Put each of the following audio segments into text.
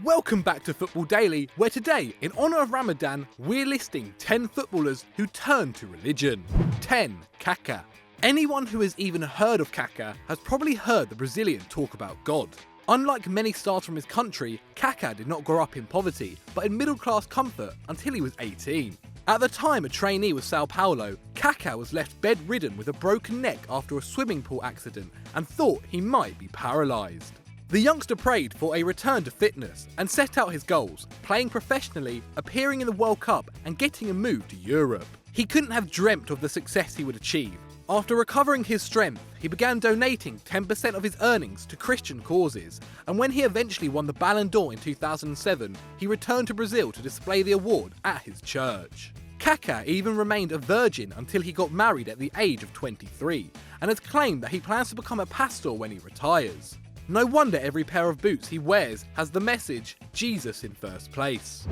Welcome back to Football Daily, where today, in honour of Ramadan, we're listing 10 footballers who turned to religion. 10. Kaka. Anyone who has even heard of Kaka has probably heard the Brazilian talk about God. Unlike many stars from his country, Kaka did not grow up in poverty, but in middle-class comfort until he was 18. At the time a trainee with Sao Paulo, Kaka was left bedridden with a broken neck after a swimming pool accident and thought he might be paralysed. The youngster prayed for a return to fitness and set out his goals, playing professionally, appearing in the World Cup and getting a move to Europe. He couldn't have dreamt of the success he would achieve. After recovering his strength, he began donating 10% of his earnings to Christian causes, and when he eventually won the Ballon d'Or in 2007, he returned to Brazil to display the award at his church. Kaka even remained a virgin until he got married at the age of 23, and has claimed that he plans to become a pastor when he retires. No wonder every pair of boots he wears has the message, Jesus in first place.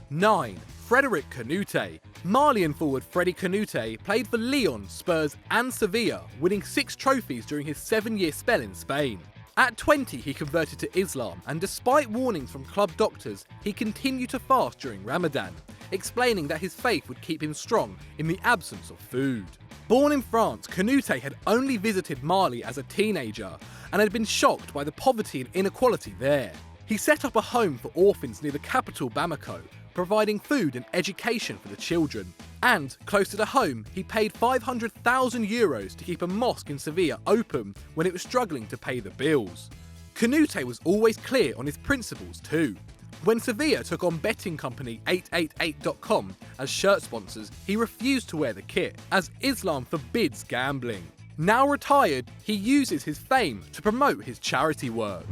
9. Canoute. Malian forward Freddie Canoute played for Lyon, Spurs and Sevilla, winning 6 trophies during his 7-year spell in Spain. At 20 he converted to Islam, and despite warnings from club doctors, he continued to fast during Ramadan, explaining that his faith would keep him strong in the absence of food. Born in France, Canoute had only visited Mali as a teenager and had been shocked by the poverty and inequality there. He set up a home for orphans near the capital Bamako, providing food and education for the children. And, closer to home, he paid €500,000 to keep a mosque in Sevilla open when it was struggling to pay the bills. Canoute was always clear on his principles too. When Sevilla took on betting company 888.com as shirt sponsors, he refused to wear the kit, as Islam forbids gambling. Now retired, he uses his fame to promote his charity work.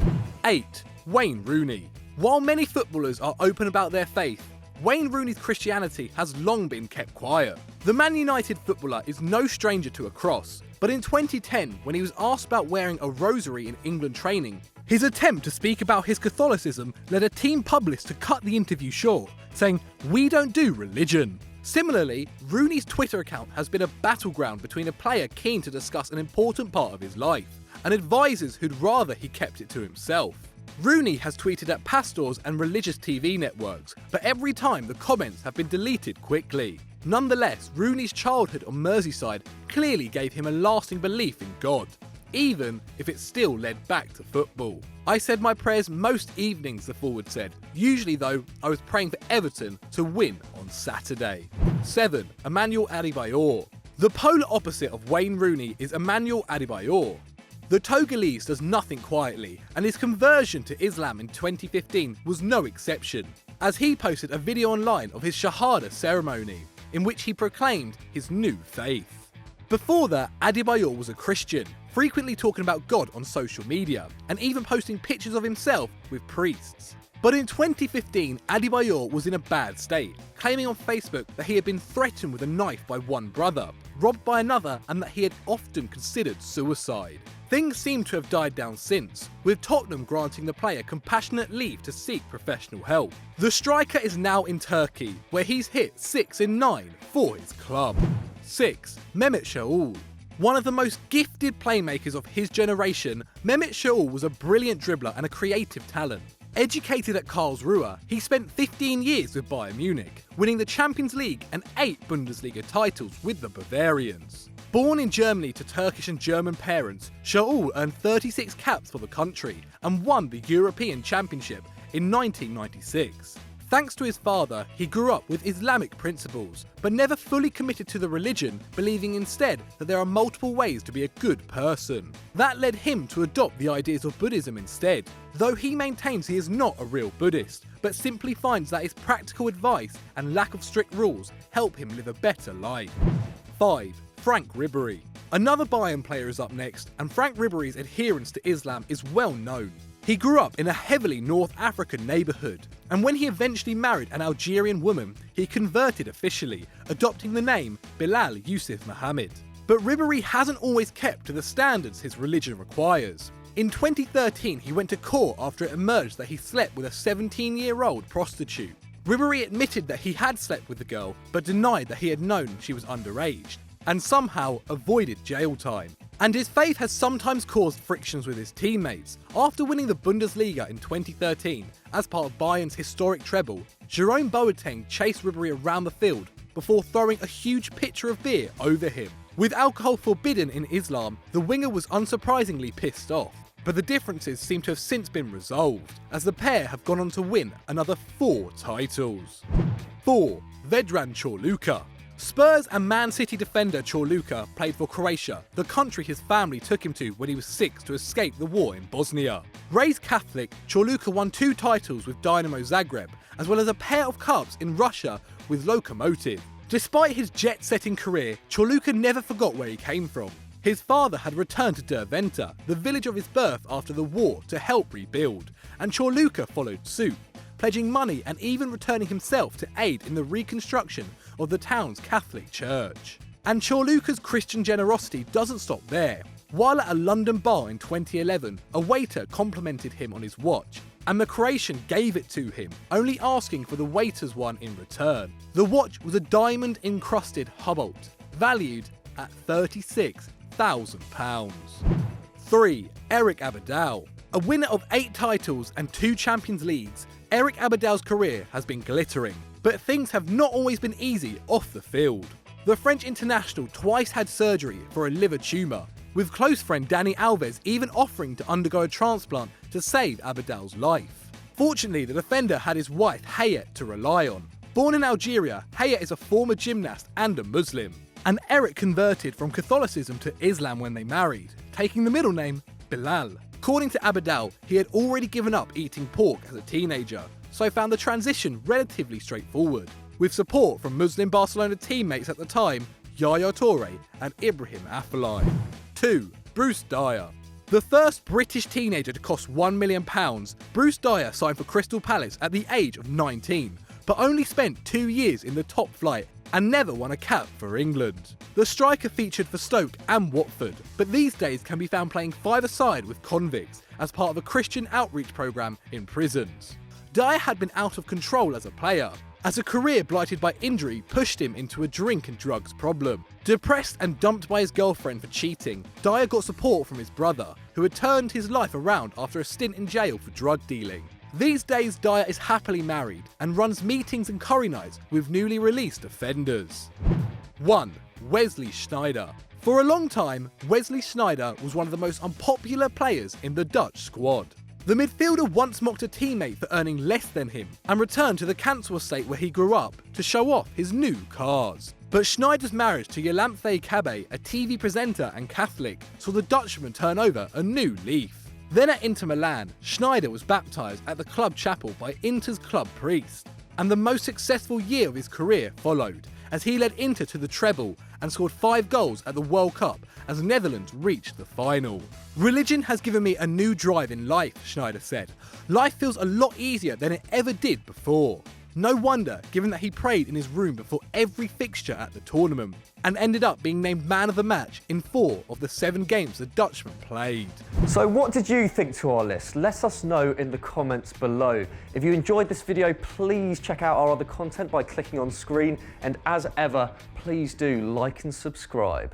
8. Wayne Rooney. While many footballers are open about their faith, Wayne Rooney's Christianity has long been kept quiet. The Man United footballer is no stranger to a cross, but in 2010, when he was asked about wearing a rosary in England training, his attempt to speak about his Catholicism led a team published to cut the interview short, saying, "We don't do religion." Similarly, Rooney's Twitter account has been a battleground between a player keen to discuss an important part of his life, and advisors who'd rather he kept it to himself. Rooney has tweeted at pastors and religious TV networks, but every time the comments have been deleted quickly. Nonetheless, Rooney's childhood on Merseyside clearly gave him a lasting belief in God, even if it still led back to football. "I said my prayers most evenings," the forward said. "Usually though, I was praying for Everton to win on Saturday." 7. Emmanuel Adebayor. The polar opposite of Wayne Rooney is Emmanuel Adebayor. The Togolese does nothing quietly, and his conversion to Islam in 2015 was no exception, as he posted a video online of his Shahada ceremony, in which he proclaimed his new faith. Before that, Adebayor was a Christian, frequently talking about God on social media, and even posting pictures of himself with priests. But in 2015, Adebayor was in a bad state, claiming on Facebook that he had been threatened with a knife by one brother, robbed by another, and that he had often considered suicide. Things seem to have died down since, with Tottenham granting the player compassionate leave to seek professional help. The striker is now in Turkey, where he's hit 6 in 9 for his club. 6. Mehmet Scholl. One of the most gifted playmakers of his generation, Mehmet Scholl was a brilliant dribbler and a creative talent. Educated at Karlsruhe, he spent 15 years with Bayern Munich, winning the Champions League and 8 Bundesliga titles with the Bavarians. Born in Germany to Turkish and German parents, Scholl earned 36 caps for the country and won the European Championship in 1996. Thanks to his father, he grew up with Islamic principles, but never fully committed to the religion, believing instead that there are multiple ways to be a good person. That led him to adopt the ideas of Buddhism instead, though he maintains he is not a real Buddhist, but simply finds that his practical advice and lack of strict rules help him live a better life. 5. Frank Ribery. Another Bayern player is up next, and Frank Ribery's adherence to Islam is well known. He grew up in a heavily North African neighbourhood, and when he eventually married an Algerian woman, he converted officially, adopting the name Bilal Yusuf Muhammad. But Ribery hasn't always kept to the standards his religion requires. In 2013, he went to court after it emerged that he slept with a 17-year-old prostitute. Ribery admitted that he had slept with the girl, but denied that he had known she was underage, and somehow avoided jail time. And his faith has sometimes caused frictions with his teammates. After winning the Bundesliga in 2013, as part of Bayern's historic treble, Jerome Boateng chased Ribery around the field before throwing a huge pitcher of beer over him. With alcohol forbidden in Islam, the winger was unsurprisingly pissed off. But the differences seem to have since been resolved, as the pair have gone on to win another 4 titles. 4. Vedran Corluka. Spurs and Man City defender Corluka played for Croatia, the country his family took him to when he was 6 to escape the war in Bosnia. Raised Catholic, Corluka won 2 titles with Dynamo Zagreb, as well as a pair of cups in Russia with Lokomotiv. Despite his jet-setting career, Corluka never forgot where he came from. His father had returned to Derventa, the village of his birth after the war, to help rebuild, and Corluka followed suit, pledging money and even returning himself to aid in the reconstruction of the town's Catholic church. And Corluka's Christian generosity doesn't stop there. While at a London bar in 2011, a waiter complimented him on his watch, and the Croatian gave it to him, only asking for the waiter's one in return. The watch was a diamond-encrusted Hubalt, valued at £36,000. 3. Eric Abidal. A winner of 8 titles and 2 Champions Leagues, Eric Abidal's career has been glittering, but things have not always been easy off the field. The French international twice had surgery for a liver tumour, with close friend Dani Alves even offering to undergo a transplant to save Abidal's life. Fortunately, the defender had his wife Hayat to rely on. Born in Algeria, Hayat is a former gymnast and a Muslim, and Eric converted from Catholicism to Islam when they married, taking the middle name Bilal. According to Abidal, he had already given up eating pork as a teenager, so found the transition relatively straightforward, with support from Muslim Barcelona teammates at the time, Yaya Toure and Ibrahim Afellay. 2. Bruce Dyer. The first British teenager to cost £1 million, Bruce Dyer signed for Crystal Palace at the age of 19, but only spent 2 years in the top flight and never won a cap for England. The striker featured for Stoke and Watford, but these days can be found playing 5-a-side with convicts as part of a Christian outreach programme in prisons. Dyer had been out of control as a player, as a career blighted by injury pushed him into a drink and drugs problem. Depressed and dumped by his girlfriend for cheating, Dyer got support from his brother, who had turned his life around after a stint in jail for drug dealing. These days, Dyer is happily married and runs meetings and curry nights with newly released offenders. 1. Wesley Sneijder. For a long time, Wesley Sneijder was one of the most unpopular players in the Dutch squad. The midfielder once mocked a teammate for earning less than him and returned to the council estate where he grew up to show off his new cars. But Sneijder's marriage to Jolanthe Cabbe, a TV presenter and Catholic, saw the Dutchman turn over a new leaf. Then at Inter Milan, Sneijder was baptised at the club chapel by Inter's club priest, and the most successful year of his career followed, as he led Inter to the treble and scored 5 goals at the World Cup as Netherlands reached the final. "Religion has given me a new drive in life," Sneijder said. "Life feels a lot easier than it ever did before." No wonder, given that he prayed in his room before every fixture at the tournament, and ended up being named man of the match in 4 of the 7 games the Dutchman played. So what did you think to our list? Let us know in the comments below. If you enjoyed this video, please check out our other content by clicking on screen, and as ever, please do like and subscribe.